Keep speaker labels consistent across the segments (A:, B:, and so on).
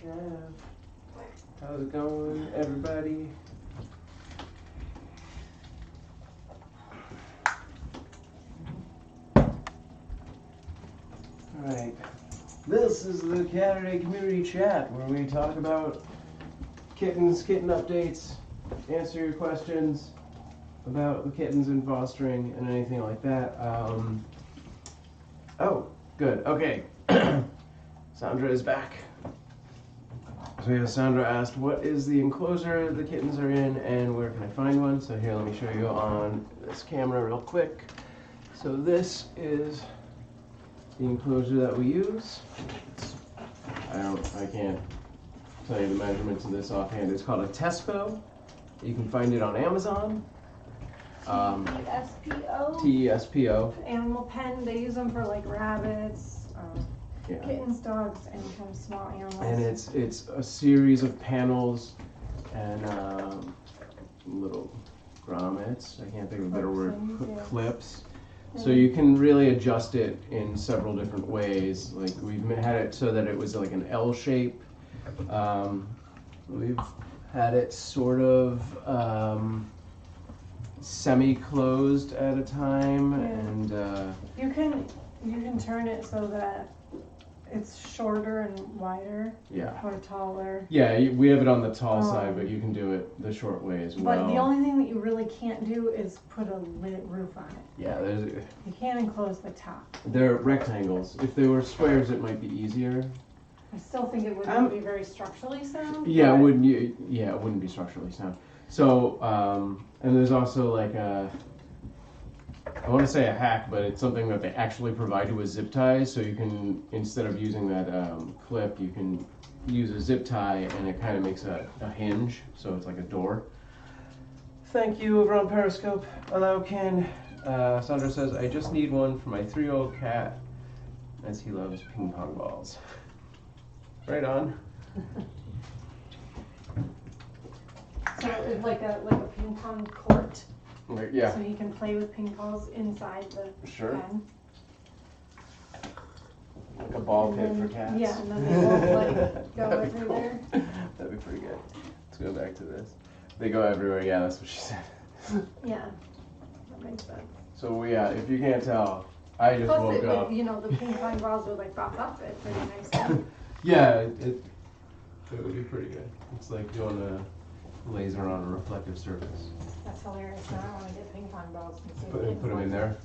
A: Yeah. How's it going, everybody? Alright. This is the Caturday community chat where we talk about kittens, kitten updates, answer your questions about the kittens and fostering and anything like that. Oh, good. Okay. Sandra is back. So yeah, Sandra asked, what is the enclosure the kittens are in and where can I find one? So here, let me show you on this camera real quick. So this is the enclosure that we use. I can't tell you the measurements of this offhand. It's called a Tespo. You can find it on Amazon.
B: Tespo.
A: Tespo.
B: Animal pen. They use them for like rabbits, kittens, dogs, and kind of small animals.
A: And it's a series of panels and little grommets. I can't think of a better word. Clips. So you can really adjust it in several different ways. Like we've had it so that it was like an L shape. We've had it sort of semi-closed at a time, and
B: you can turn it so that it's shorter and wider.
A: Yeah.
B: Or taller.
A: Yeah, we have it on the tall side, but you can do it the short way as well.
B: But the only thing that you really can't do is put a lit roof on it.
A: Yeah,
B: you can't enclose the top.
A: They're rectangles. If they were squares, it might be easier.
B: I still think it wouldn't be very structurally sound.
A: Yeah, it wouldn't. Yeah, it wouldn't be structurally sound. So, and there's also like I want to say a hack, but it's something that they actually provide you with zip ties. So you can, instead of using that clip, you can use a zip tie, and it kind of makes a hinge, so it's like a door. Thank you over on Periscope. Hello, Ken. Sandra says, I just need one for my 3-year-old cat, as he loves ping pong balls. Right on.
B: So it's like a ping pong court.
A: Yeah.
B: So he can play with ping balls inside the pen.
A: Like a ball pit for cats.
B: Yeah, and then they won't like go everywhere.
A: That'd be pretty good. Let's go back to this. They go everywhere. Yeah, that's what she said.
B: Yeah, that makes sense.
A: So yeah, if you can't tell, I just woke up.
B: You know, the ping pong balls would like bounce off it pretty nicely.
A: Yeah, it would be pretty good. It's like doing a laser on a reflective surface.
B: That's hilarious. Now I want to get ping pong balls and see
A: Put them in there.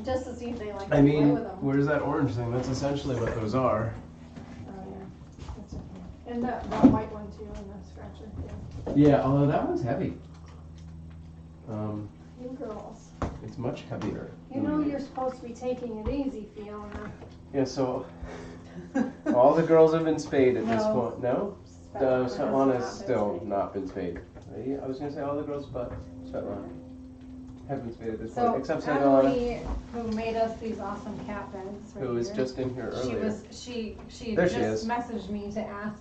B: Just to see if they like
A: I
B: to
A: mean,
B: play with them.
A: where's that orange thing? That's essentially what those are.
B: Oh yeah, that's okay. And that white one too, and the scratcher.
A: Yeah, although that one's heavy.
B: You girls.
A: It's much heavier.
B: You know you're supposed to be taking it easy, Fiona.
A: Yeah, so all the girls have been spayed at this point. No? Svetlana has still not been spayed. I was going to say all the girls but Svetlana have been spayed at this point, except Svetlana.
B: Emily, who made us these awesome cat beds.
A: Who was just in here earlier.
B: She
A: there
B: just messaged me to ask,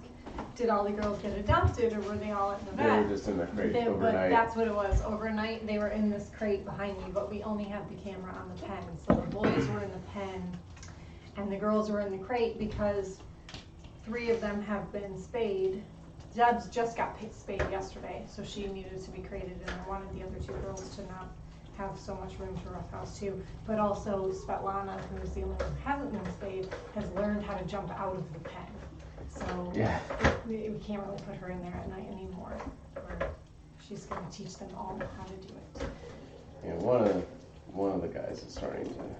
B: did all the girls get adopted or were they all at the vet?
A: They were just in the crate overnight.
B: But that's what it was. Overnight they were in this crate behind me, but we only had the camera on the pen. So the boys were in the pen and the girls were in the crate because 3 of them have been spayed. Debs just got spayed yesterday, so she needed to be crated, and I wanted the other 2 girls to not have so much room to roughhouse too. But also Svetlana, who is the only one who hasn't been spayed, has learned how to jump out of the pen. So we can't really put her in there at night anymore. She's going to teach them all how to do it.
A: Yeah, one of the guys is starting to.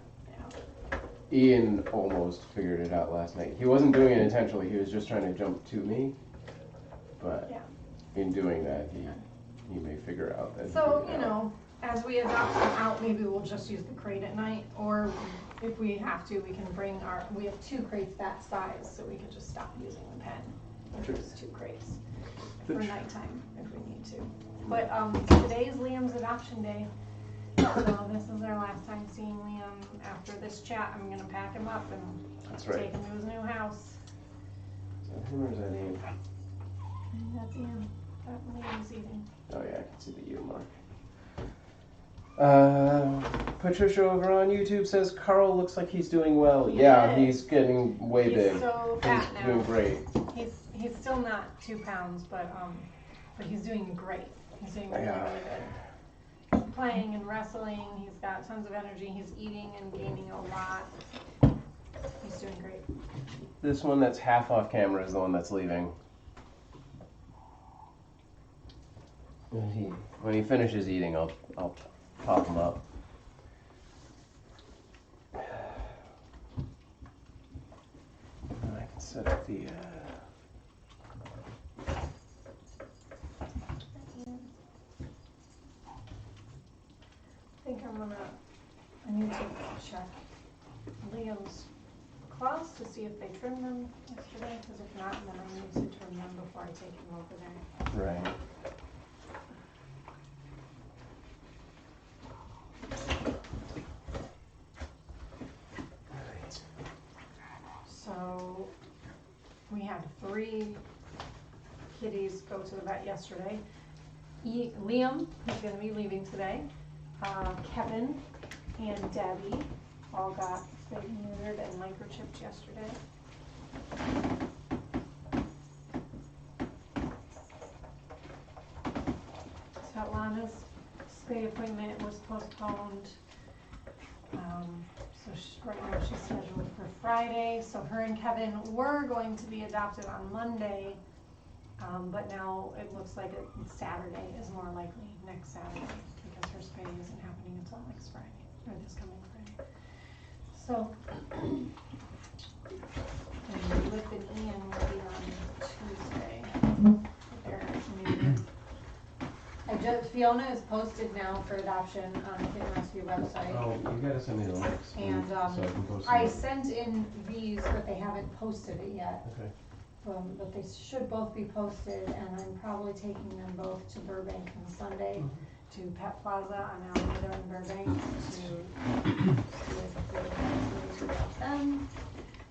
A: Ian almost figured it out last night. He wasn't doing it intentionally. He was just trying to jump to me. But in doing that, he may figure out that.
B: So, you know, as we adopt them out, maybe we'll just use the crate at night. Or if we have to, we can bring we have 2 crates that size, so we can just stop using the pen. Just 2 crates for nighttime if we need to. But today is Liam's adoption day. So this is our last time seeing Liam. After this chat, I'm going to pack him up and take him to his new house.
A: Is that him or is that Ian?
B: That's Ian. That Liam's eating.
A: Oh yeah, I can see the U mark. Patricia over on YouTube says Carl looks like he's doing well. Yeah, he's getting way big.
B: He's so fat
A: he's
B: now.
A: doing great.
B: He's still not 2 pounds, but he's doing great. He's doing really, really good. He's playing and wrestling. He's got tons of energy. He's eating and gaining a lot. He's doing great.
A: This one that's half off camera is the one that's leaving. When he finishes eating, I'll pop him up. And I can set up the.
B: I need to check Liam's claws to see if they trimmed them yesterday, because if not, then I need to trim them before I take him over there.
A: Right.
B: So we had 3 kitties go to the vet yesterday. Liam, who's going to be leaving today, Kevin and Debbie all got spayed and neutered and microchipped yesterday. Svetlana's spay appointment was postponed. Right now she's scheduled for Friday. So her and Kevin were going to be adopted on Monday, but now it looks like Saturday is more likely, next Saturday, because her spay isn't happening until next Friday, or this coming Friday. So, and Lip and Ian will be on Tuesday. They're new. Fiona is posted now for adoption on the Kittenrescue website.
A: Oh, you gotta send me the links.
B: And
A: so I can post
B: I
A: them.
B: sent in these, but they haven't posted it yet.
A: Okay.
B: But they should both be posted, and I'm probably taking them both to Burbank on Sunday, to Pet Plaza on Alameda in Burbank, to see if they adopt them.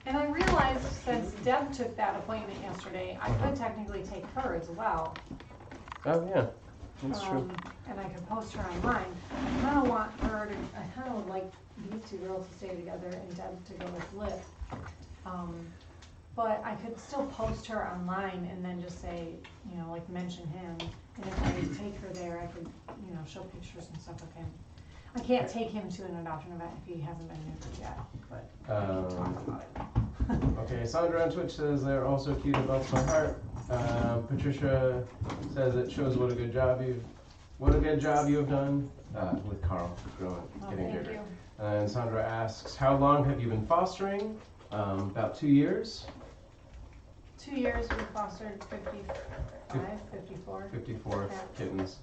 B: And I realized since Deb took that appointment yesterday, I could technically take her as well.
A: Oh yeah, that's true.
B: And I could post her online. I kind of want her to, I kind of would like these 2 girls to stay together and Deb to go with Liv. But I could still post her online and then just say, you know, like mention him. And if I take her there, I could, you know, show pictures and stuff of him. I can't take him to an adoption event if he hasn't been neutered yet, but I can talk about it.
A: Okay, Sandra on Twitch says they're also cute about my heart. Patricia says it shows what a good job you have done with Carl growing, getting
B: thank
A: bigger.
B: you.
A: And Sandra asks, how long have you been fostering? About 2 years.
B: 2 years, we fostered 54.
A: 54
B: Yeah.
A: kittens.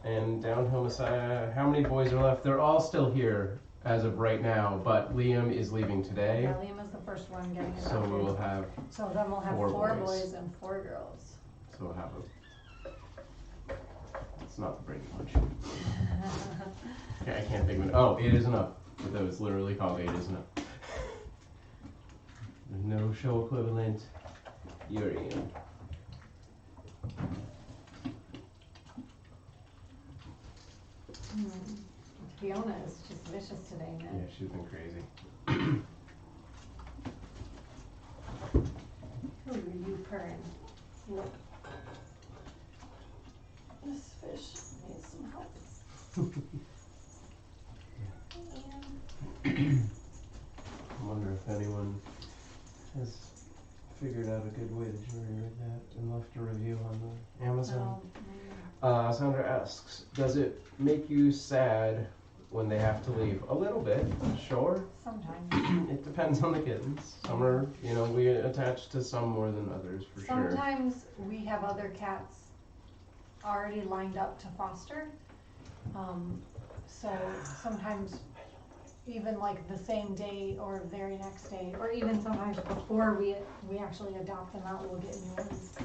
A: And Downhill Messiah, how many boys are left? They're all still here as of right now, but Liam is leaving today.
B: Yeah, Liam is the first one getting adopted.
A: So we will have,
B: So then we'll have
A: 4
B: 4
A: boys.
B: boys and 4 girls.
A: so we'll have it's not the Brady Bunch. Okay, I can't think of it. Oh, 8 isn't up. But that was literally called 8 isn't up. There's no show equivalent. You're in.
B: Fiona is just vicious today,
A: Yeah,
B: man.
A: she's been crazy.
B: Who are you purring? Look. This fish needs some help.
A: I wonder if anyone has figured out a good way to generate that and left a review on the Amazon. Sandra asks, does it make you sad when they have to leave? A little bit, sure.
B: Sometimes.
A: It depends on the kittens. Some are, you know, we attach to some more than others for sure.
B: Sometimes we have other cats already lined up to foster. So sometimes even like the same day or very next day, or even sometimes before we actually adopt them out, we'll get new ones.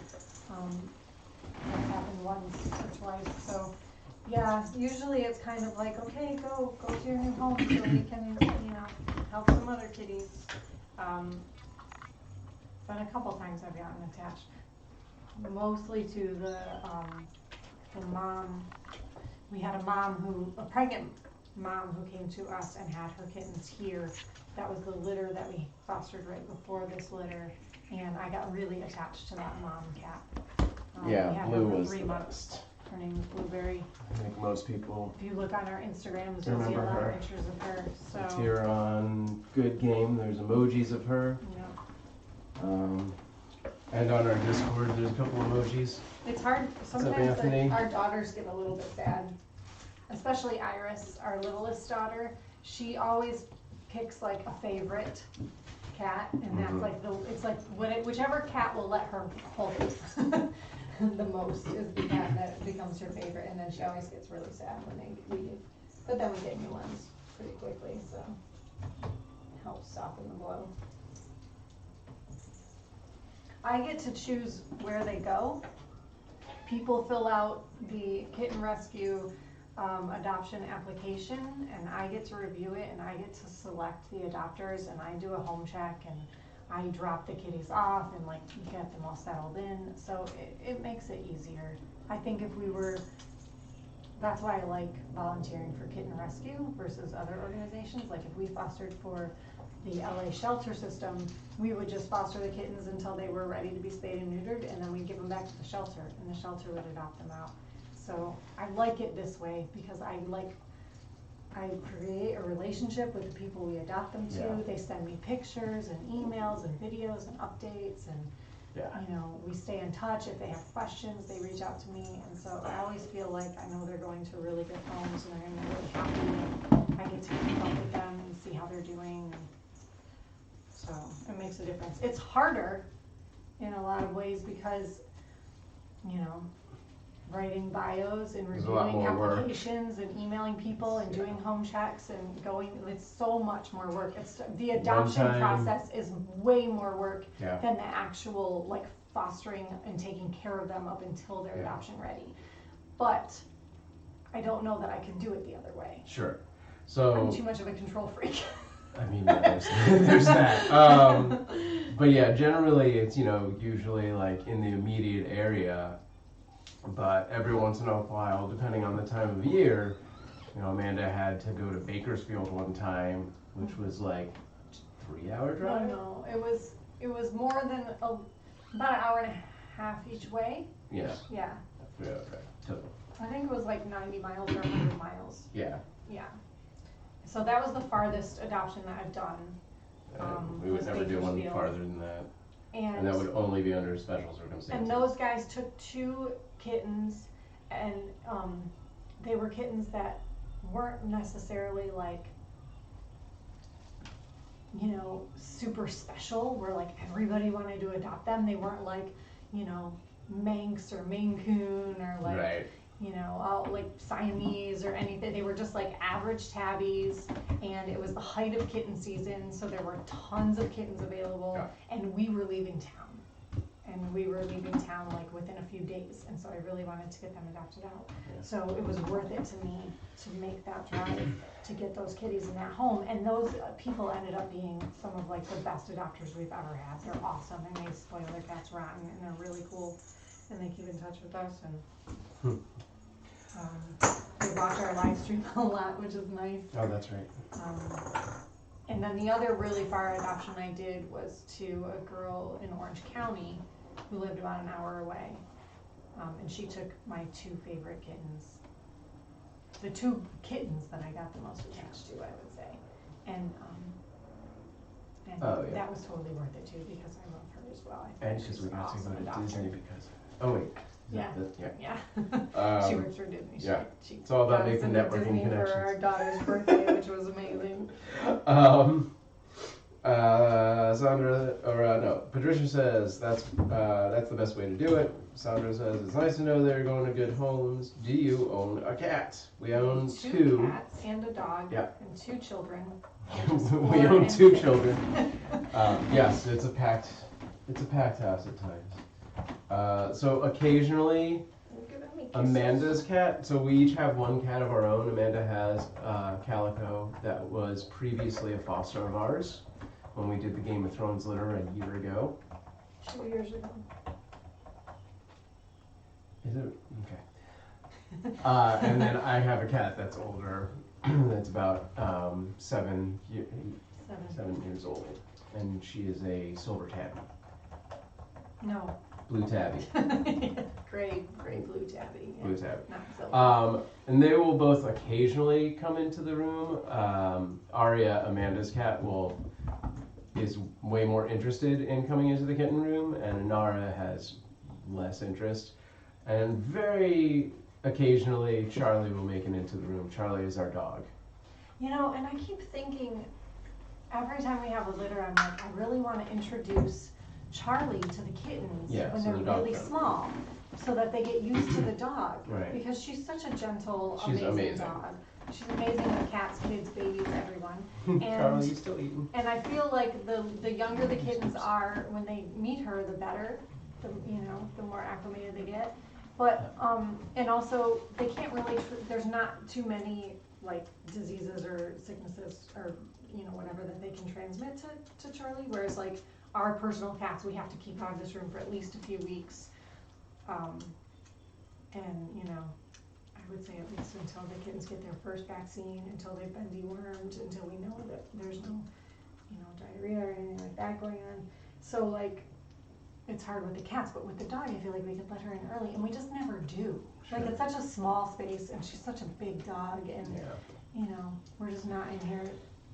B: That's happened once or twice. So yeah, usually it's kind of like, okay, go to your new home so we can, you know, help some other kitties. But a couple times I've gotten attached, mostly to the mom. We had a pregnant mom who came to us and had her kittens here. That was the litter that we fostered right before this litter, and I got really attached to that mom cat.
A: Yeah,
B: we had
A: Blue
B: her for
A: was
B: 3
A: the
B: months.
A: best.
B: Her name is Blueberry.
A: I think most people
B: If you look on our Instagrams, you'll see a
A: remember
B: lot
A: her.
B: of pictures of her.
A: It's
B: So,
A: here on Good Game. There's emojis of her.
B: yeah.
A: And on our Discord, there's a couple emojis.
B: It's hard.
A: up,
B: Sometimes
A: Anthony?
B: our daughters get a little bit sad, especially Iris, our littlest daughter. She always picks like a favorite cat, and that's like it's like whichever cat will let her hold it the most is the cat that becomes her favorite, and then she always gets really sad when we leave. But then we get new ones pretty quickly, so it helps soften the blow. I get to choose where they go. People fill out the Kittenrescue adoption application, and I get to review it, and I get to select the adopters, and I do a home check, and I drop the kitties off and like get them all settled in. So it makes it easier. I think if we were, that's why I like volunteering for Kittenrescue versus other organizations. Like if we fostered for the LA shelter system, we would just foster the kittens until they were ready to be spayed and neutered, and then we'd give them back to the shelter, and the shelter would adopt them out. So I like it this way because I create a relationship with the people we adopt them to.
A: Yeah.
B: They send me pictures and emails and videos and updates, and you know, we stay in touch. If they have questions, they reach out to me, and so I always feel like I know they're going to really good homes and they're going to be really happy, and I get to keep up with them and see how they're doing. And so it makes a difference. It's harder in a lot of ways because, you know, writing bios and
A: There's a lot
B: reviewing
A: more work.
B: applications and emailing people and doing home checks and going, it's so much more work. It's the adoption process is way more work than the actual like fostering and taking care of them up until they're adoption ready. But I don't know that I can do it the other way.
A: Sure. So
B: I'm too much of a control freak.
A: I mean, yeah, there's that. But yeah, generally it's, you know, usually like in the immediate area. But every once in a while, depending on the time of year, you know, Amanda had to go to Bakersfield one time, which was like 3-hour drive.
B: No, it was more than about an hour and a half each way.
A: Yeah.
B: Yeah.
A: 3-hour drive total.
B: I think it was like 90 miles or 100 miles.
A: Yeah.
B: Yeah. So that was the farthest adoption that I've done.
A: We would
B: was
A: never do one
B: Bakersfield.
A: farther than that.
B: And
A: that would only be under special circumstances.
B: And those guys took 2 kittens, and they were kittens that weren't necessarily like, you know, super special, where like everybody wanted to adopt them. They weren't like, you know, Manx or Maine Coon or like, you know, all like Siamese or anything. They were just like average tabbies, and it was the height of kitten season, so there were tons of kittens available, and we were leaving town. And we were leaving town like within a few days, and so I really wanted to get them adopted out. So it was worth it to me to make that drive to get those kitties in that home. And those people ended up being some of like the best adopters we've ever had. They're awesome, and they spoil their cats rotten, and they're really cool, and they keep in touch with us. And they watch our live stream a lot, which is nice.
A: Oh, that's right.
B: And then the other really far adoption I did was to a girl in Orange County who lived about an hour away. And she took my 2 favorite kittens. The 2 kittens that I got the most attached to, I would say. And that was totally worth it too, because I love her as well.
A: And because we got to go to Disney because, oh wait.
B: Yeah.
A: Yeah.
B: She works for Disney. She
A: it's all about
B: got us
A: making
B: into
A: networking
B: Disney
A: connections.
B: for our daughter's birthday, which was amazing.
A: Patricia says that's the best way to do it. Sandra says it's nice to know they're going to good homes. Do you own a cat? We own 2
B: cats and a dog. And 2 children.
A: We own 2 children. Yes, it's a packed house at times. So occasionally, Amanda's cat, so we each have 1 cat of our own. Amanda has Calico that was previously a foster of ours when we did the Game of Thrones litter a year ago.
B: 2 years ago.
A: Is it? Okay. And then I have a cat that's older, that's about 7
B: 7.
A: years old, and she is a silver tabby.
B: No.
A: Blue tabby.
B: Gray blue tabby. Yeah.
A: Blue tabby.
B: Not silver.
A: And they will both occasionally come into the room. Aria, Amanda's cat, is way more interested in coming into the kitten room, and Inara has less interest. And very occasionally, Charlie will make it into the room. Charlie is our dog.
B: You know, and I keep thinking, every time we have a litter, I'm like, I really want to introduce Charlie to the kittens when they're really small, so that they get used to the dog.
A: Right.
B: Because she's such a gentle,
A: She's amazing
B: dog. She's amazing with cats, kids, babies, everyone.
A: Charlie, you still eating?
B: And I feel like the younger the kittens are, when they meet her, the better. The more acclimated they get. But and also they can't really. There's not too many like diseases or sicknesses or whatever that they can transmit to Charlie. Whereas like our personal cats, we have to keep out of this room for at least a few weeks. And I would say at least until the kittens get their first vaccine, until they've been dewormed, until we know that there's no, diarrhea or anything like that going on. So like, it's hard with the cats, but with the dog, I feel like we could let her in early, and we just never do.
A: Sure.
B: Like, it's such a small space, and she's such a big dog, and we're just not in here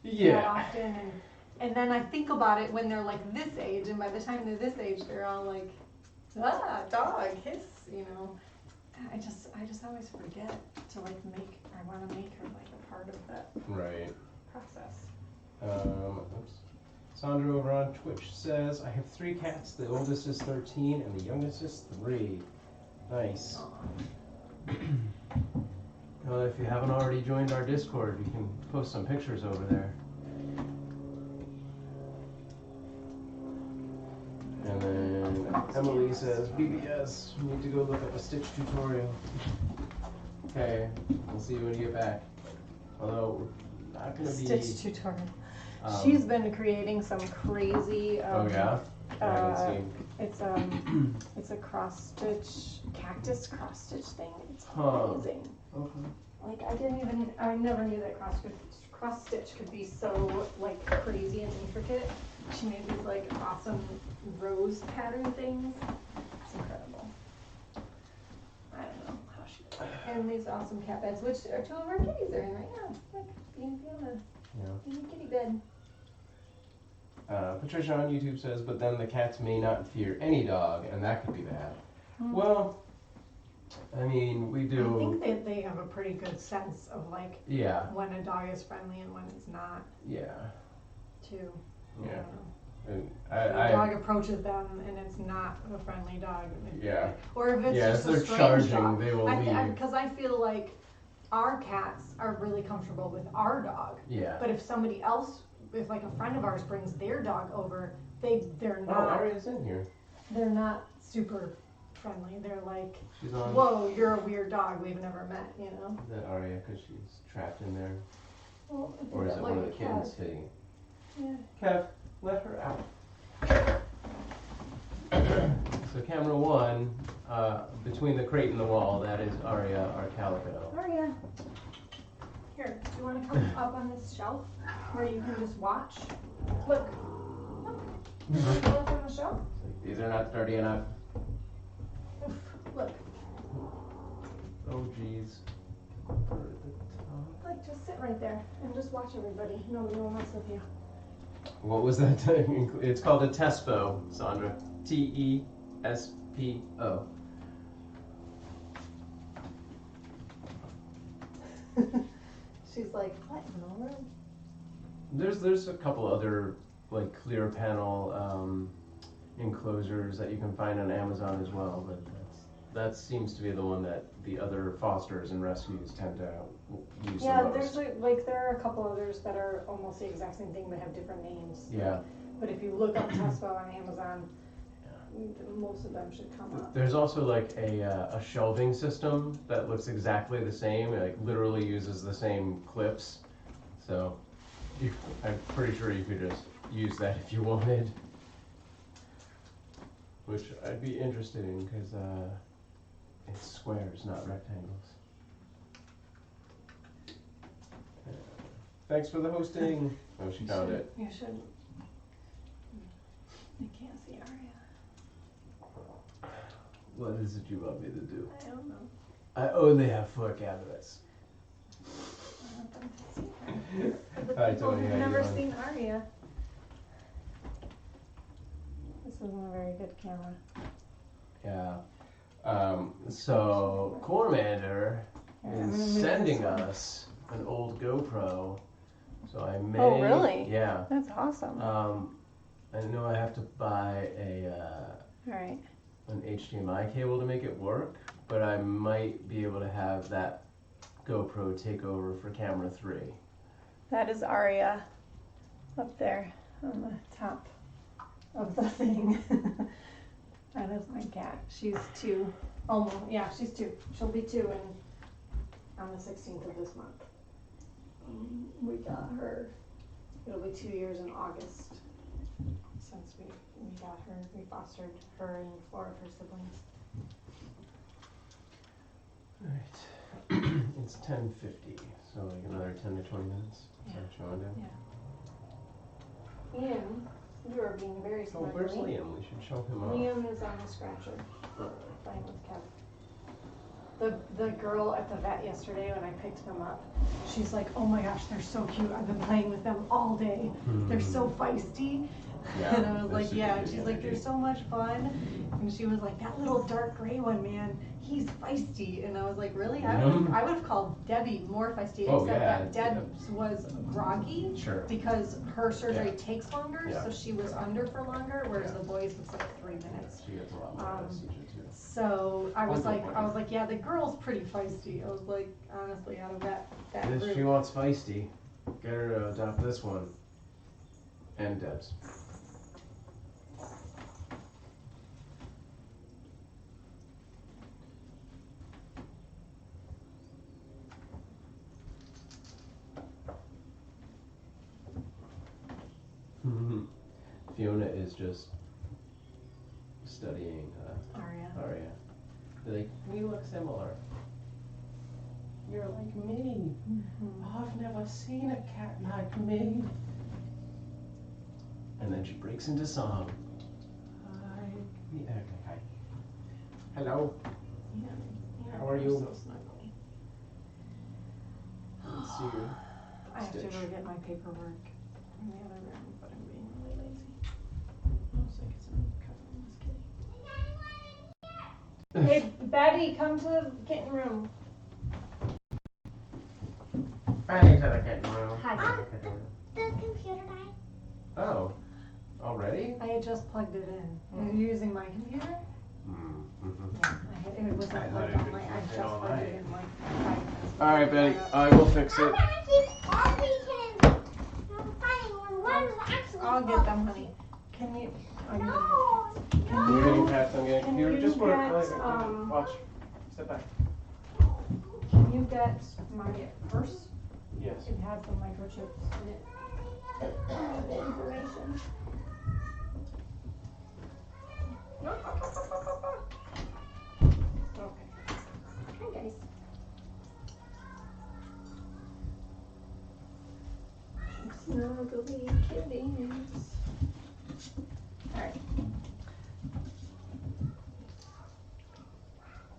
B: that often. And then I think about it when they're like this age, and by the time they're this age, they're all like, dog, hiss, I just always forget to like I want to make her like a part of that process.
A: Oops. Sandra over on Twitch says, I have 3 cats. The oldest is 13 and the youngest is 3. Nice. Well, if you haven't already joined our Discord, you can post some pictures over there. And then Emily says, BBS, we need to go look up a Stitch tutorial. Okay, we'll see you when you get back. Although, we're not going to be...
B: Stitch tutorial. She's been creating some crazy...
A: oh, yeah?
B: It's a cross-stitch, cactus cross-stitch thing. It's amazing.
A: Okay.
B: Like, I never knew that cross-stitch could be so, like, crazy and intricate. She made these, like, awesome rose pattern things. It's incredible. I don't know how she does it. And these awesome cat beds, which 2 of our kitties are in right now. Look, being in the kitty bed.
A: Patricia on YouTube says, but then the cats may not fear any dog, and that could be bad. Well, I mean, we do...
B: I think they have a pretty good sense of, like, when a dog is friendly and when it's not.
A: Yeah.
B: Too.
A: Yeah.
B: If a dog approaches them and it's not a friendly dog. Or if it's just a strange dog.
A: They will leave.
B: Because I feel like our cats are really comfortable with our dog.
A: Yeah.
B: But if somebody else, if like a friend of ours brings their dog over, they're not.
A: Oh, Aria's in here.
B: They're not super friendly. They're like,
A: she's on.
B: Whoa, you're a weird dog we've never met, Is
A: that Aria because she's trapped in there?
B: Well,
A: or is it one of the kittens hitting?
B: Yeah.
A: Kev, let her out. So camera 1, between the crate and the wall, that is Aria, our calico.
B: Aria. Here, do you want to come up on this shelf where you can just watch? Look. You want to go up on the shelf?
A: These are not sturdy enough.
B: Oof, look.
A: Oh, jeez.
B: Like, just sit right there and just watch everybody. Nobody will mess with you.
A: What was that thing? It's called a Tespo, Sandra. Tespo.
B: She's like, what in the world?
A: There's a couple other like clear panel enclosures that you can find on Amazon as well, but that seems to be the one that the other fosters and rescues tend to use the most.
B: There are a couple others that are almost the exact same thing but have different names.
A: Yeah.
B: But if you look up Tespo on Amazon, most of them should come up.
A: There's also like a shelving system that looks exactly the same. It like literally uses the same clips. So I'm pretty sure you could just use that if you wanted. Which I'd be interested in because it's squares, not rectangles. Thanks for the hosting. Oh, she found it.
B: You shouldn't. I can't see Aria.
A: What is it you want me to do?
B: I don't know.
A: I only have 4 cameras.
B: I want them to see her. The
A: Hi,
B: people
A: Tony,
B: who've
A: how you
B: never
A: doing?
B: seen Aria. This isn't a very good camera.
A: Yeah. So Cormander is sending us an old GoPro. So I may.
B: Oh, really?
A: Yeah.
B: That's awesome.
A: I know I have to buy
B: All right.
A: an HDMI cable to make it work, but I might be able to have that GoPro take over for camera 3.
B: That is Aria up there on the top of the thing. That is my cat. She's 2. Almost. Yeah, she's 2. She'll be 2 on the 16th of this month. We got her. It'll be 2 years in August since we got her. We fostered her and 4 of her siblings.
A: Alright. It's 10:50, so like another 10 to 20 minutes. Is that what you want to do?
B: Yeah. Ian, you are being very
A: Oh,
B: smart.
A: where's Liam? We should show him off.
B: Liam is on the scratcher playing with Kev. The girl at the vet yesterday when I picked them up, she's like, oh my gosh, they're so cute. I've been playing with them all day. They're so feisty.
A: Yeah,
B: And I was like,
A: super
B: yeah.
A: good
B: She's like,
A: energy.
B: they're so much fun. And she was like, that little dark gray one, man, he's feisty. And I was like, really? I would have called Debbie more feisty,
A: Oh,
B: except
A: yeah,
B: that Deb's was groggy.
A: Sure.
B: Because her surgery
A: Yeah.
B: takes longer,
A: Yeah.
B: so she was under for longer, whereas
A: Yeah.
B: the boys was like 3 minutes.
A: She gets a lot more anesthesia too.
B: So I was like, yeah, the girl's pretty feisty. I was like, honestly, out of that
A: If she
B: group.
A: wants feisty, get her to adopt this one. And Deb's. Fiona is just studying Aria. They're like, we look similar. You're like me. I've never seen a cat like me. And then she breaks into song. Hi. Yeah, okay, hi. Hello.
B: Yeah,
A: How are you?
B: So snuggly.
A: Let's see you.
B: I have to
A: Stitch.
B: go get my paperwork in the other room, but I'm being really lazy. Mostly because I'm covering this kitty. Hey, Betty, come to the kitten room.
A: Betty's in the kitten room.
B: Hi.
C: The computer died.
A: Oh, already?
B: I had just plugged it in. Are you using my computer?
A: Mm-hmm.
B: Yeah, it wasn't
A: I
B: plugged
A: thought
B: in.
A: it
B: I
A: was
B: just
A: all
B: plugged
A: night.
B: it in like 5 minutes.
A: Alright, Betty, I will fix it.
C: I'm gonna keep everything. I'm finding one was actually.
B: I'll get them, honey. Can you? I'm gonna
C: No.
A: You're getting past, I'm getting
B: Can
A: computer.
B: you
A: Just work.
B: get,
A: Watch. Step back.
B: Can you get my purse?
A: Yes.
B: It has the microchips in it. The information. Okay. Hi guys. Snuggly kitties. Alright.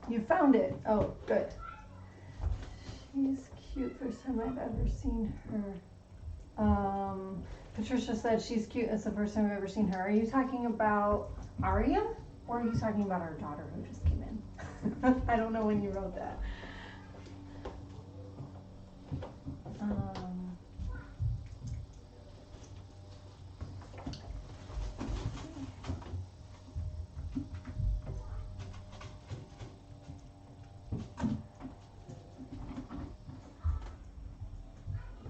B: You found it. Oh, good. She's cute. First time I've ever seen her. Patricia said she's cute. It's the first time I've ever seen her. Are you talking about Aria? Or are you talking about our daughter who just came in? I don't know when you wrote that.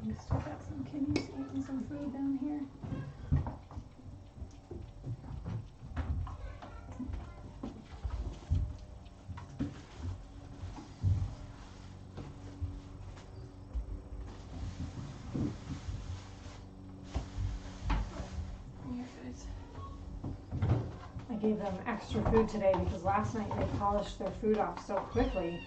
B: We still got some kitties eating some food down here. Here, guys. I gave them extra food today because last night they polished their food off so quickly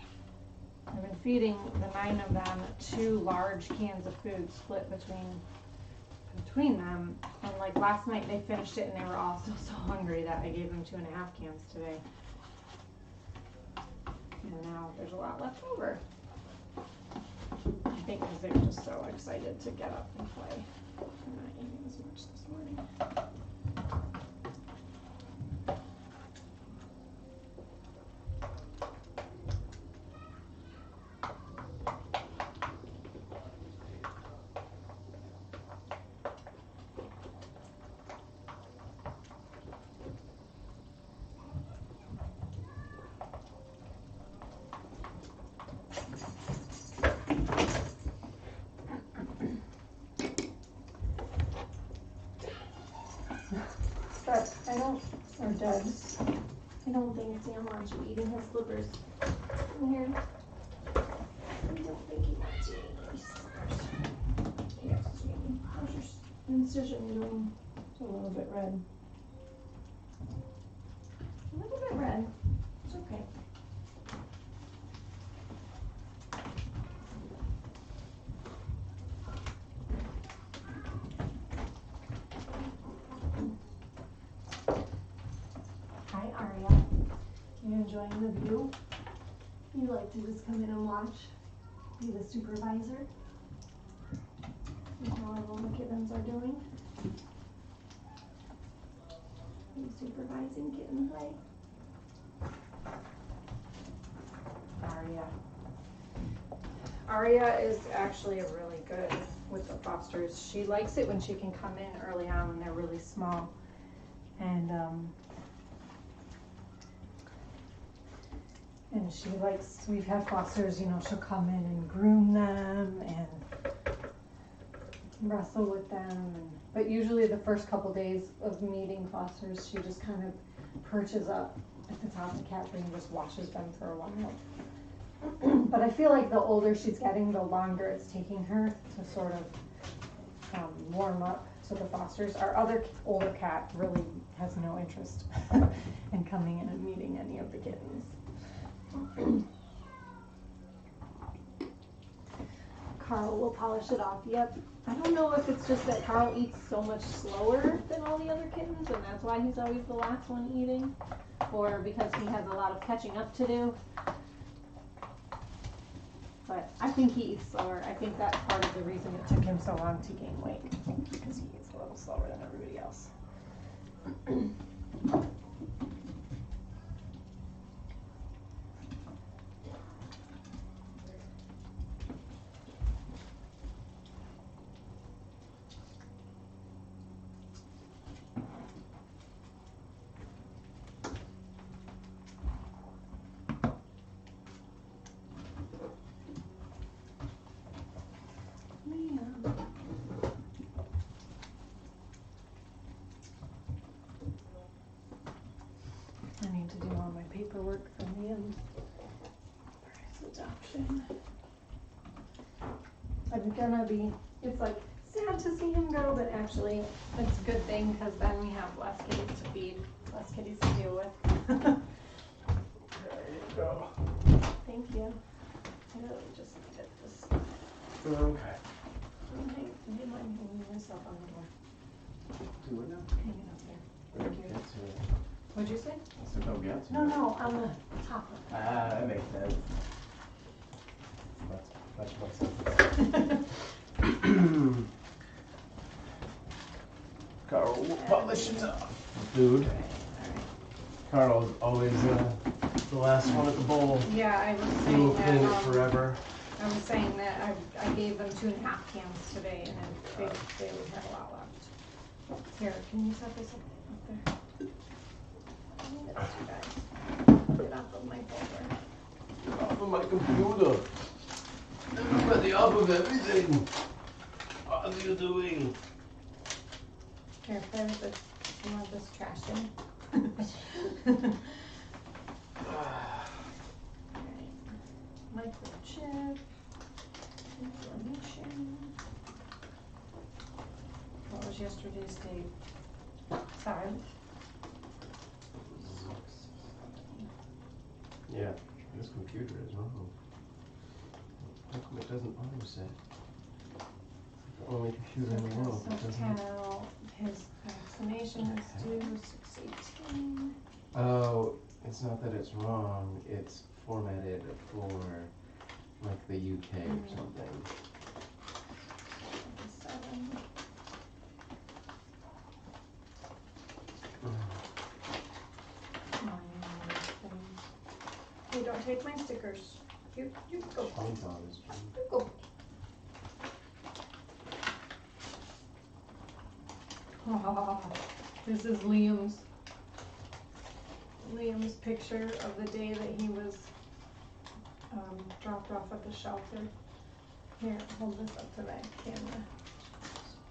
B: I've been feeding the 9 of them 2 large cans of food split between them, and like last night they finished it and they were all still so hungry that I gave them 2.5 cans today. And now there's a lot left over. I think because they're just so excited to get up and play. I'm not eating as much this morning. But I don't, or dead. I don't think it's Avalanche eating his slippers in here. I don't think he wants you eating these slippers. Yes, Jamie. How's your incision doing? It's a little bit red. A little bit red. It's okay. Hi, Aria. You enjoying the view? You like to just come in and watch? Be the supervisor? And how all the kittens are doing? Are you supervising kitten play? Aria is actually really good with the fosters. She likes it when she can come in early on when they're really small. And she likes, we've had fosters, you know, she'll come in and groom them and wrestle with them. But usually the first couple days of meeting fosters, she just kind of perches up at the top of the cat tree and just watches them for a while. But I feel like the older she's getting, the longer it's taking her to sort of warm up to the fosters. Our other older cat really has no interest in coming in and meeting any of the kittens. Carl will polish it off. Yep. I don't know if it's just that Carl eats so much slower than all the other kittens and that's why he's always the last one eating, or because he has a lot of catching up to do. But I think he eats slower. I think that's part of the reason it took him so long to gain weight, because he eats a little slower than everybody else. I need to do all my paperwork for the adoption. I'm gonna be, it's like sad to see him go, but actually it's a good thing because then we have less kitties to feed, less kitties to deal with.
A: There you go.
B: Thank you. I really just needed this.
A: Okay.
B: I didn't mind hanging myself on the door.
A: Do it now.
B: Hanging up there. Thank you.
A: Get to it.
B: What'd you say?
A: So don't get to
B: No,
A: it.
B: no, on the top of it.
A: That makes sense. That's much more sense. Carl will polish it off. Dude. Carl's always the last one at the bowl.
B: Yeah, I was
A: He will
B: saying
A: clean it
B: that,
A: forever.
B: I was saying that I gave them 2.5 cans today and then they would have a lot left. Here, can you set this up there? I need this, you guys. Get off of my folder.
A: Get off of my computer. Everybody off of everything. What are you doing?
B: Here, there's this. You want this trash in? Microchip. Inflammation. What was yesterday's date? 7th.
A: Yeah, this computer is wrong. How come it doesn't auto set? It's the only computer in the world that doesn't.
B: Cal, his vaccination is due 6/18.
A: Oh, it's not that it's wrong. It's formatted for like the UK or something.
B: 7. Hey, don't take my stickers. You go.
A: Chainsaw this tree.
B: You go. This is Liam's picture of the day that he was dropped off at the shelter. Here, hold this up to my camera.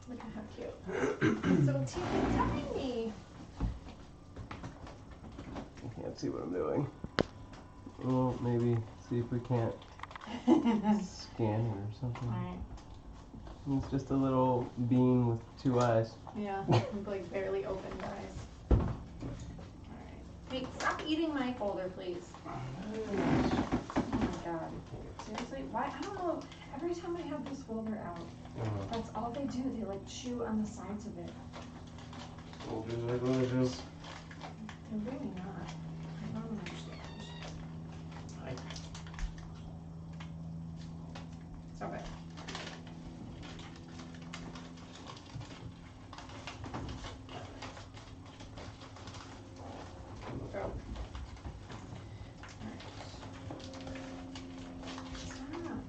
B: Look at how cute. It's so teeny tiny.
A: I can't see what I'm doing. Well, maybe see if we can't scan it or something.
B: Alright.
A: It's just a little bean with 2 eyes.
B: Yeah, with like barely opened eyes. Alright. Hey, stop eating my folder, please. Oh my god. Seriously? Why? I don't know. Every time I have this folder out, that's all they do. They like chew on the sides of it.
A: Folders are delicious.
B: They're really not. I don't understand. Stop it. Go. Stop.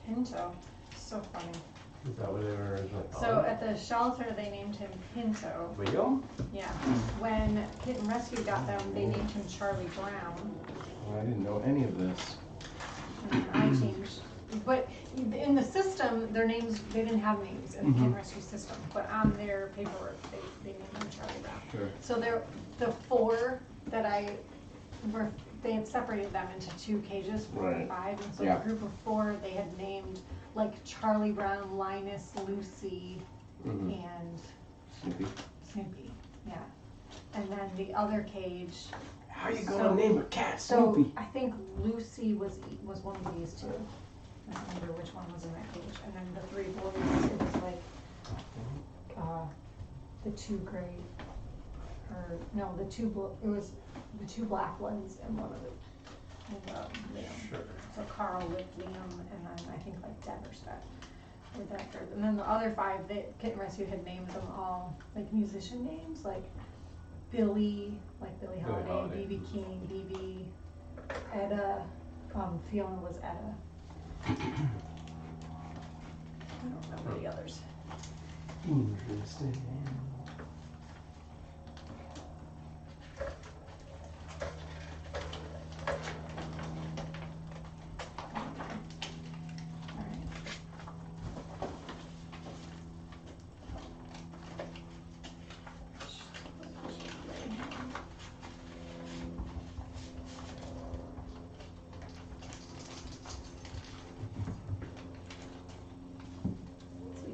B: Pinto. So funny.
A: Is that what they were originally called?
B: So at the shelter, they named him Pinto.
A: Real?
B: Yeah. When Kittenrescue got them, they named him Charlie Brown.
A: Well, I didn't know any of this.
B: And I changed. But in the system, their names, they didn't have names in the Kittenrescue system. But on their paperwork, they named him Charlie Brown.
A: Sure.
B: So the 4 that they had separated them into 2 cages, 4 and 5. And so the group of 4, they had named like Charlie Brown, Linus, Lucy, and Snoopy. Yeah. And then the other cage.
A: How you gonna name a cat
B: So
A: Snoopy?
B: I think Lucy was one of these 2. I don't remember which one was in that cage. And then the 3 boys, it was like the 2 gray, or no, it was the 2 black ones and one of the. Liam.
A: Sure.
B: So Carl with Liam, and then I think like Deverstedt with that group. And then the other 5, Kittenrescue had named them all like musician names, like Billy, like Billie Holiday, B.B. King, B.B., Etta, Fiona was Etta. I don't remember the others.
A: Interesting.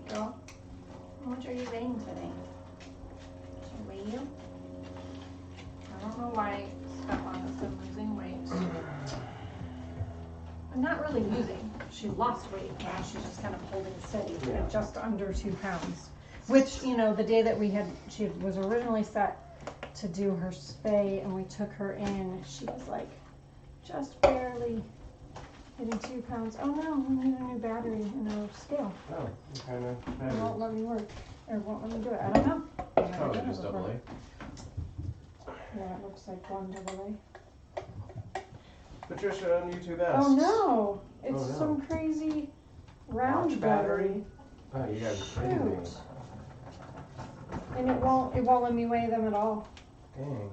B: Girl, how much are you weighing today? Should I weigh you? I don't know why Stefan has been losing weight. I'm not really losing. She lost weight. Now she's just kind of holding steady at just under 2 pounds. Which, you know, the day that she was originally set to do her spay and we took her in, she was like just barely hitting 2 pounds. Oh no, we need a new battery in our scale.
A: Oh, what kind of
B: It
A: battery?
B: won't let me work. Or won't let me do it. I don't know. I've never
A: Probably
B: done it
A: just
B: before.
A: AA.
B: Yeah, it looks like 1 AA.
A: Patricia on YouTube asked.
B: Oh no! It's
A: Oh, no.
B: some crazy round
A: Watch
B: battery.
A: Oh, you guys are kidding me.
B: Shoot. And it won't let me weigh them at all.
A: Dang.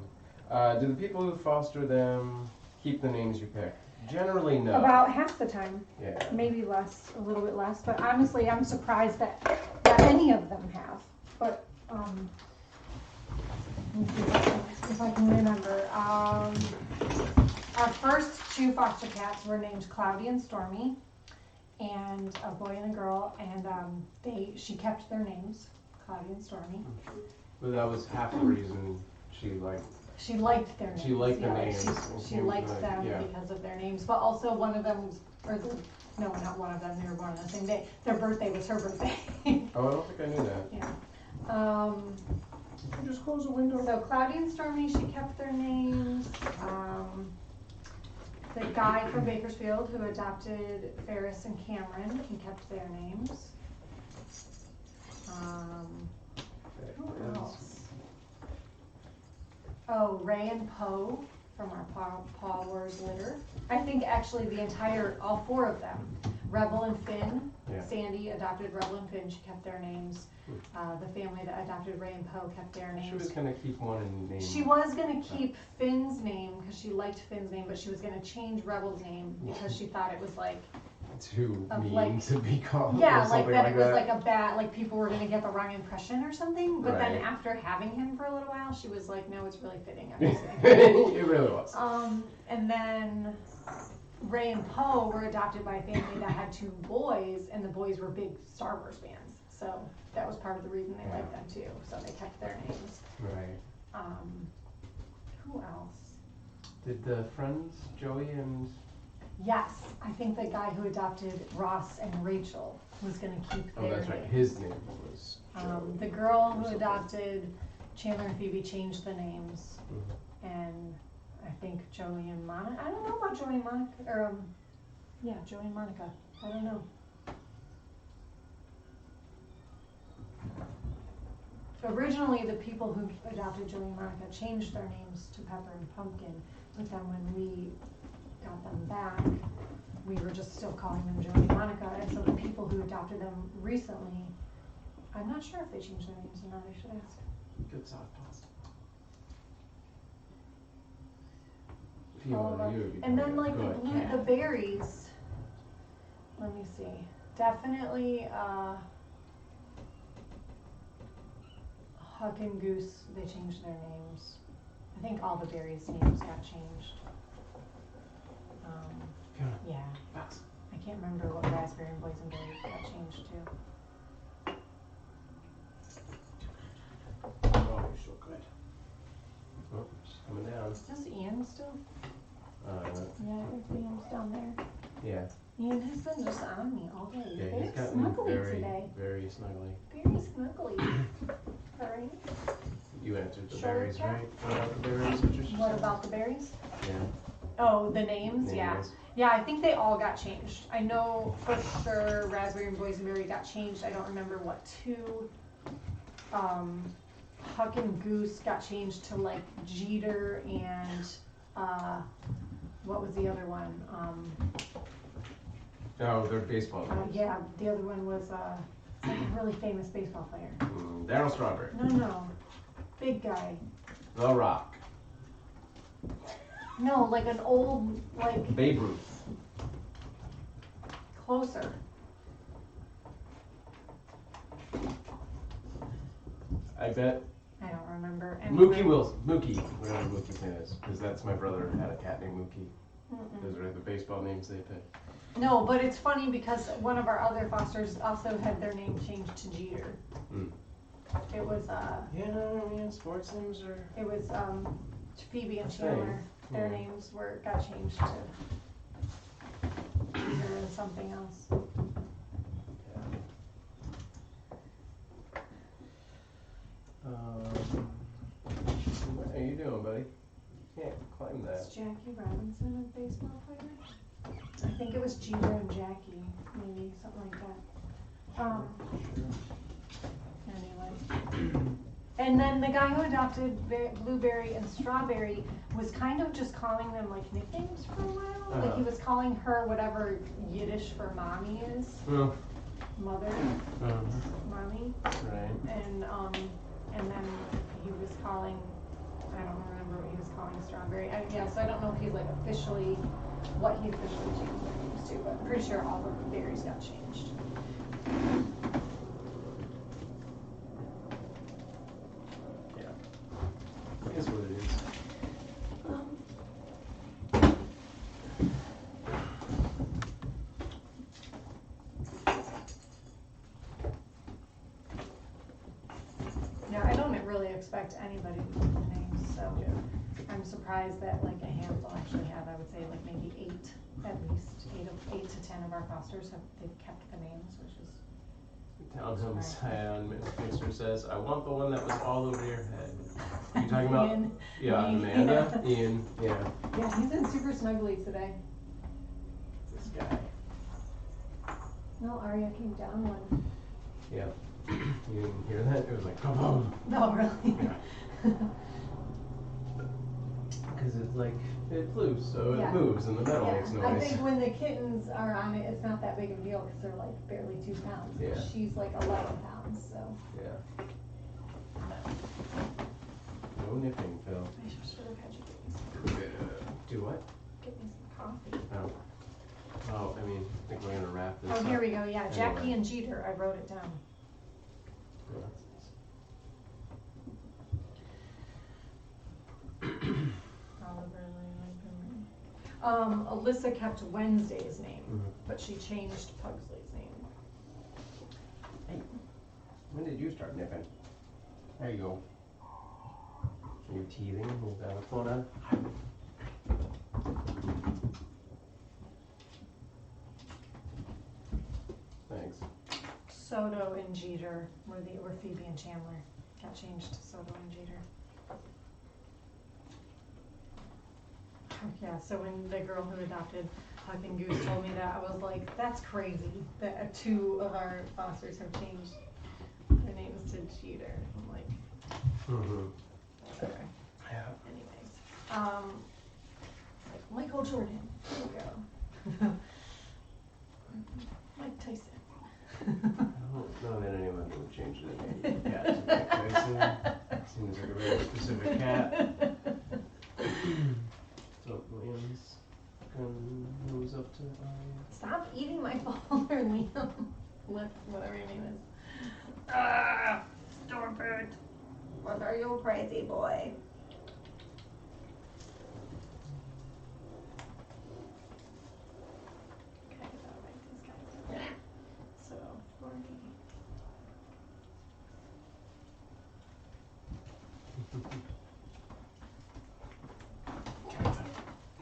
A: Do the people who foster them keep the names you pick? Generally, no.
B: About half the time.
A: Yeah.
B: Maybe less, a little bit less. But honestly, I'm surprised that any of them have. But, let me see if I can remember. Our first two foster cats were named Cloudy and Stormy, and a boy and a girl, and she kept their names, Cloudy and Stormy.
A: But that was half the reason she liked.
B: She liked their names.
A: She liked the
B: yeah,
A: names.
B: She liked them because of their names, but also one of them was, no, not one of them. They were born on the same day. Their birthday was her birthday.
A: Oh, I don't think I knew that.
B: Yeah.
A: You just close the window.
B: So Cloudy and Stormy, she kept their names. The guy from Bakersfield who adopted Ferris and Cameron, he kept their names. Who else? Oh, Ray and Poe from our Paw Wars litter. I think actually all four of them. Rebel and Finn.
A: Yeah.
B: Sandy adopted Rebel and Finn, she kept their names. The family that adopted Ray and Poe kept their names.
A: She was gonna keep one in name.
B: She was gonna keep Finn's name because she liked Finn's name, but she was gonna change Rebel's name because she thought it was like
A: too mean to be called.
B: Yeah,
A: or
B: like that
A: like
B: it was like a bad, like people were gonna get the wrong impression or something. But then
A: Right.
B: after having him for a little while, she was like, no, it's really fitting. I'm just saying.
A: It really was.
B: And then Ray and Poe were adopted by a family that had two boys, and the boys were big Star Wars fans. So that was part of the reason they liked them too. So they kept their names.
A: Right.
B: Who else?
A: Did the friends, Joey and...
B: Yes, I think the guy who adopted Ross and Rachel was gonna keep their
A: Oh, that's right.
B: names.
A: His name was Joey.
B: The girl who adopted Chandler and Phoebe changed the names. And I think Joey and Monica, I don't know about Joey and Monica, or Joey and Monica, I don't know. Originally, the people who adopted Joey and Monica changed their names to Pepper and Pumpkin, but then when we got them back, we were just still calling them Joey and Monica, and so the people who adopted them recently, I'm not sure if they changed their names or not, I should ask.
A: Good soft pasta. If you want to,
B: and then like the berries, let me see, definitely Huck and Goose, they changed their names. I think all the berries' names got changed. Yeah. I can't remember what raspberry and boysenberry got changed to.
A: Oh, you're so good. Oh, she's coming down.
B: Is this Ian still?
A: Yeah,
B: I think Ian's down there.
A: Yeah.
B: Ian has been just on me all day.
A: Yeah, he's
B: very
A: gotten
B: snuggly today.
A: very snuggly.
B: Very snuggly. Alright.
A: You answered the
B: Sure,
A: berries,
B: yeah.
A: right? What about the berries?
B: What about the berries?
A: Yeah.
B: Oh, the names? Yeah.
A: Names.
B: Yeah, I think they all got changed. I know for sure raspberry and boysenberry got changed. I don't remember what two. Huck and Goose got changed to like Jeter and what was the other one?
A: Oh, they're baseball names.
B: Yeah, the other one was like a really famous baseball player.
A: Darryl Strawberry.
B: No. Big guy.
A: The Rock.
B: No, like an old, like
A: Babe Ruth.
B: closer.
A: I bet.
B: I don't remember.
A: Mookie Wilson. Mookie, whatever Mookie's name is. Because that's my brother had a cat named Mookie. Those are the baseball names they picked.
B: No, but it's funny because one of our other fosters also had their name changed to Jeter. It was
A: Yeah, I mean, sports names are...
B: It was Phoebe and Chandler. Their names got changed to Jeter and something else.
A: What are you doing, buddy? You can't climb that.
B: Is Jackie Robinson a baseball player? I think it was Jeter and Jackie, maybe something like that. Anyway. And then the guy who adopted Blueberry and Strawberry was kind of just calling them like nicknames for a while. Like he was calling her whatever Yiddish for mommy is. Mother. Mommy.
A: Right.
B: And then he was calling, I don't remember what he was calling Strawberry. So I don't know if he's like officially, what he officially changed their names to, but I'm pretty sure all the berries got changed.
A: Is what it is.
B: expect anybody to know the names, so I'm surprised that like a handful actually have, I would say like maybe 8, at least 8 to 10 of our fosters they've kept the names, which is.
A: Townhome Scion Mixer says, I want the one that was all over your head. Are you talking about?
B: Ian.
A: Yeah, Amanda?
B: Yeah.
A: Ian, yeah.
B: Yeah, he's in super snuggly today.
A: This guy.
B: No, Arya came down one.
A: Yeah. You didn't hear that? It was like, come on.
B: No, really?
A: Yeah. Because it's like, it's loose, so
B: Yeah.
A: it moves and the metal makes noise.
B: I think when the kittens are on it, it's not that big of a deal because they're like barely 2 pounds.
A: Yeah.
B: She's like 11 pounds, so.
A: Yeah. No nipping, Phil.
B: I should have had you get me
A: Do what?
B: some coffee.
A: Oh. Oh, I mean, I think we're gonna wrap this up.
B: Oh, here we go, yeah,
A: Anyway.
B: Jackie and Jeter, I wrote it down.
A: Oh, that's
B: Alyssa kept Wednesday's name,
A: Mhm.
B: but she changed Pugsley's name.
A: Hey, when did you start nipping? There you go. Are you teething? Is that what's going on? Thanks.
B: Soto and Jeter were Phoebe and Chandler. Got changed to Soto and Jeter. Yeah, so when the girl who adopted Huck and Goose told me that, I was like, that's crazy that 2 of our fosters have changed their names to Jeter. I'm like,
A: Mm-hmm.
B: okay.
A: Yeah.
B: Anyways, like Michael Jordan, there you go. Mike Tyson.
A: I don't know that anyone would change their name to cat to Mike Tyson. Seems like a very specific cat. So Williams moves up to
B: Stop eating my folder, Liam. Whatever your name is. Ah, stop it. What are you, crazy boy? Okay, I gotta write these guys down. So, 40.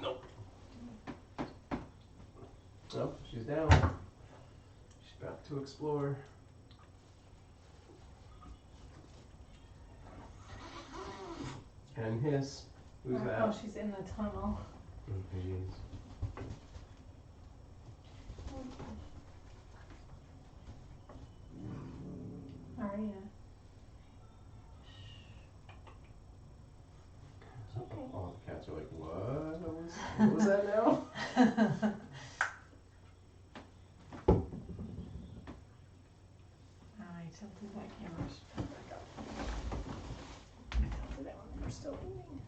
A: Nope. Nope, she's down. She's back to explore. And hiss. Who's that?
B: Oh, she's in the tunnel.
A: Oh, jeez.
B: Aria. Okay.
A: All the cats are like, what was that now?
B: I tilted that camera. Should come back up. I tilted that one. We're still eating.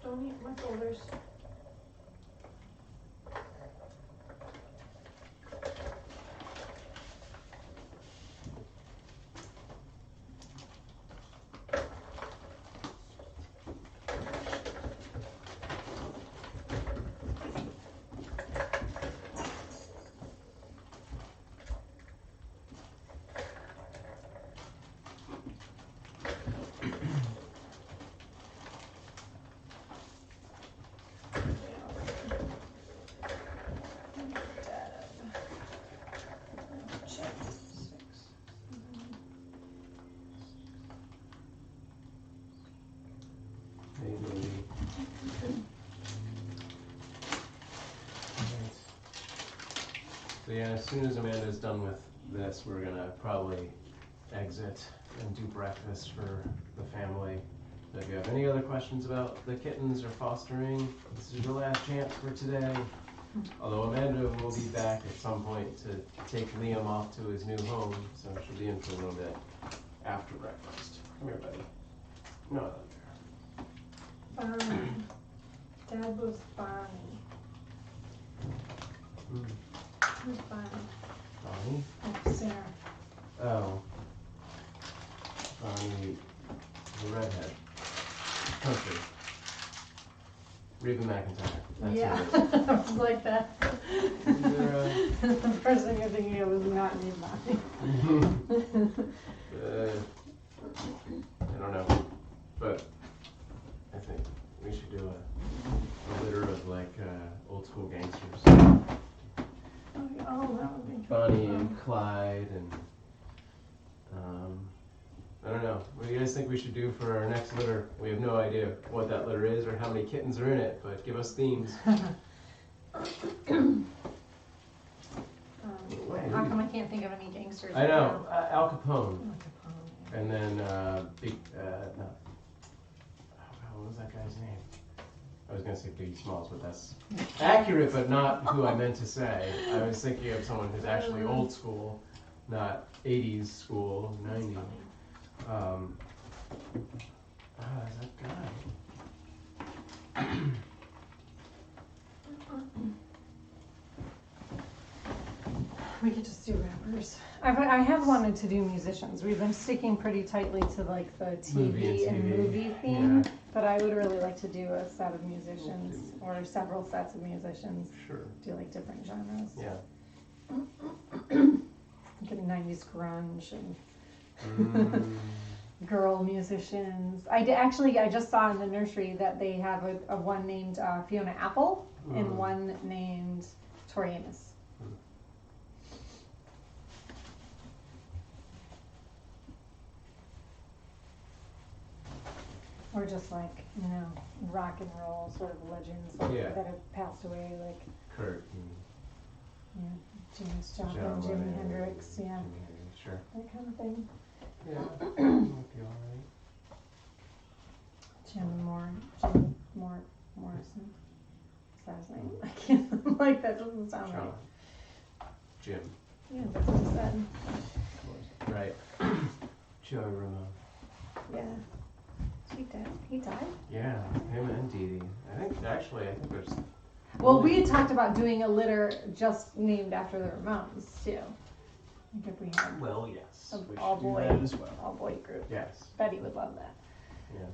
B: Don't eat my folders.
A: So yeah, as soon as Amanda's done with this, we're gonna probably exit and do breakfast for the family. If you have any other questions about the kittens or fostering, this is your last chance for today. Although Amanda will be back at some point to take Liam off to his new home, so she'll be in for a little bit after breakfast. Come here, buddy. No,
B: Dad was Bonnie. Who's Bonnie?
A: Bonnie?
B: Oh, Sarah.
A: Oh. Bonnie, the redhead. Country. Reba McEntire. That's
B: Yeah,
A: who it is.
B: I was like that.
A: Is there
B: The first thing you're thinking of was not me, Bonnie.
A: I don't know, but I think we should do a litter of like old school gangsters.
B: Oh, that would be
A: Bonnie and Clyde and I don't know. What do you guys think we should do for our next litter? We have no idea what that litter is or how many kittens are in it, but give us themes.
B: How come I can't think of any gangsters?
A: I know,
B: right
A: Al Capone,
B: now?
A: and then no, what was that guy's name? I was gonna say Biggie Smalls, but that's accurate, but not who I meant to say. I was thinking of someone who's actually old school, not 80s school, 90s. Is that guy?
B: We could just do rappers. I have wanted to do musicians. We've been sticking pretty tightly to like the TV and movie theme,
A: Yeah.
B: but I would really like to do a set of musicians or several sets of musicians.
A: Sure.
B: Do like different genres.
A: Yeah.
B: Getting 90s grunge and
A: Mm.
B: girl musicians. I just saw in the nursery that they have a one named Fiona Apple and one named Tori Amos. Or just like, rock and roll sort of legends that have passed away, like
A: Kurt.
B: James Joplin,
A: John
B: Jimi
A: Lennon,
B: Hendrix,
A: Jimi Hendrix, sure.
B: that kind of thing.
A: Yeah, might be alright.
B: Jim Morrison. Is that his name? I can't, like, that doesn't sound
A: John.
B: right.
A: Jim.
B: Yeah, that's what he said.
A: Right. Joey Ramone.
B: Yeah. He died?
A: Yeah, him and Dee Dee. I think there's.
B: Well, we had talked about doing a litter just named after the Ramones, too. Like if we had
A: Well, yes.
B: an
A: We should
B: all-boy,
A: do that as well.
B: all-boy group.
A: Yes.
B: Betty would love that.
A: Yeah.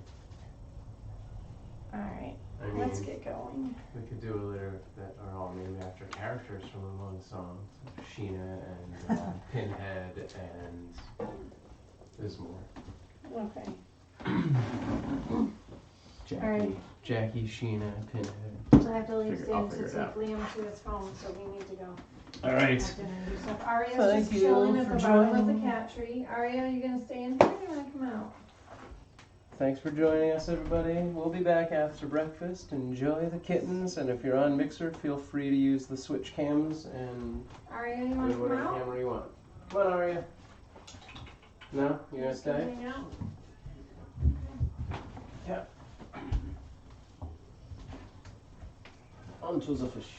B: Alright,
A: I mean,
B: let's get going.
A: we could do a litter that are all named after characters from Ramones songs. Sheena and Pinhead and there's more.
B: Okay.
A: Jackie, Sheena, Pinhead.
B: So I have to leave
A: I'll
B: soon to
A: figure it
B: take
A: out.
B: Liam to his home, so we need to go.
A: Alright.
B: Have dinner and do stuff. Aria's
A: Thank
B: just
A: you
B: chilling at
A: for
B: the bottom of
A: joining.
B: the cat tree. Aria, are you gonna stay in here or you wanna come out?
A: Thanks for joining us, everybody. We'll be back after breakfast. Enjoy the kittens, and if you're on Mixer, feel free to use the switch cams and
B: Aria, you
A: do
B: wanna come
A: whatever
B: out?
A: camera you want. Come on, Aria. No? You gonna stay?
B: Hang out?
A: Yeah. On to the fish.